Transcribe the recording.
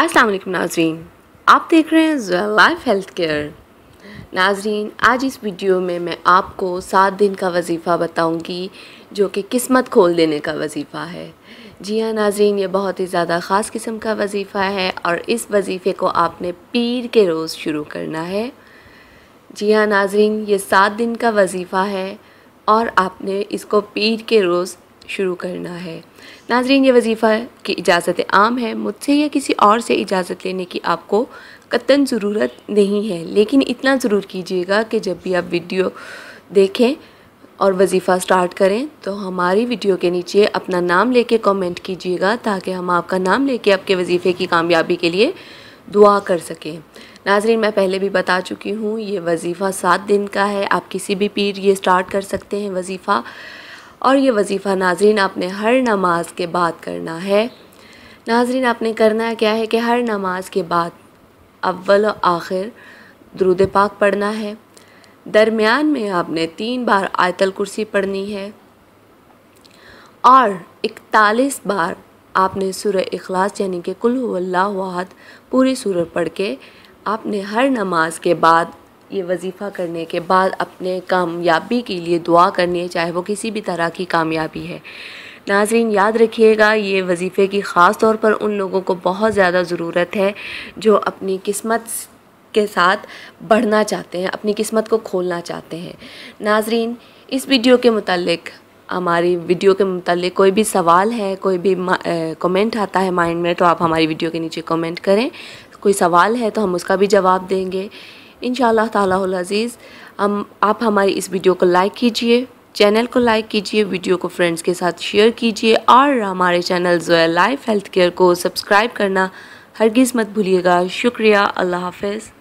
अस्सलाम वालेकुम नाज़रीन, आप देख रहे हैं ज़ोया लाइफ हेल्थ केयर। नाज़रीन, आज इस वीडियो में मैं आपको 7 दिन का वजीफ़ा बताऊंगी जो कि किस्मत खोल देने का वजीफ़ा है। जी हाँ नाज़रीन, ये बहुत ही ज़्यादा ख़ास किस्म का वजीफ़ा है और इस वजीफ़े को आपने पीर के रोज़ शुरू करना है। जी हाँ नाज़रीन, ये 7 दिन का वजीफ़ा है और आपने इसको पीर के रोज़ शुरू करना है। नाज़रीन, ये वजीफ़ा की इजाज़त आम है, मुझसे या किसी और से इजाज़त लेने की आपको कतई ज़रूरत नहीं है, लेकिन इतना ज़रूर कीजिएगा कि जब भी आप वीडियो देखें और वजीफ़ा स्टार्ट करें तो हमारी वीडियो के नीचे अपना नाम लेके कमेंट कीजिएगा ताकि हम आपका नाम लेके आपके वजीफ़े की कामयाबी के लिए दुआ कर सकें। नाज़रीन, मैं पहले भी बता चुकी हूँ, ये वजीफ़ा 7 दिन का है। आप किसी भी पीर ये स्टार्ट कर सकते हैं वजीफ़ा। और ये वजीफ़ा नाज़रीन आपने हर नमाज के बाद करना है। नाज़रीन, आपने करना क्या है कि हर नमाज के बाद अव्वल और आखिर दुरूद पाक पढ़ना है। दरमियान में आपने 3 बार आयतल कुर्सी पढ़नी है और 41 बार आपने सूरह इखलास यानी कि कुल हुवल्लाहु अहद पूरी सूरत पढ़ के आपने हर नमाज के बाद ये वजीफ़ा करने के बाद अपने कामयाबी के लिए दुआ करनी है, चाहे वो किसी भी तरह की कामयाबी है। नाज़रीन, याद रखिएगा, ये वजीफ़े की ख़ास तौर पर उन लोगों को बहुत ज़्यादा ज़रूरत है जो अपनी किस्मत के साथ बढ़ना चाहते हैं, अपनी किस्मत को खोलना चाहते हैं। नाज़रीन, इस वीडियो के मुतालिक हमारी वीडियो के मुतालिक कोई भी सवाल है, कोई भी कमेंट आता है माइंड में, तो आप हमारी वीडियो के नीचे कमेंट करें। कोई सवाल है तो हम उसका भी जवाब देंगे इंशाअल्लाह तालाहुल अज़ीज़। आप हमारी इस वीडियो को लाइक कीजिए, चैनल को लाइक कीजिए, वीडियो को फ्रेंड्स के साथ शेयर कीजिए और हमारे channel Zoya life health care को सब्सक्राइब करना हरगिज़ मत भूलिएगा। शुक्रिया। अल्लाह हाफ़िज़।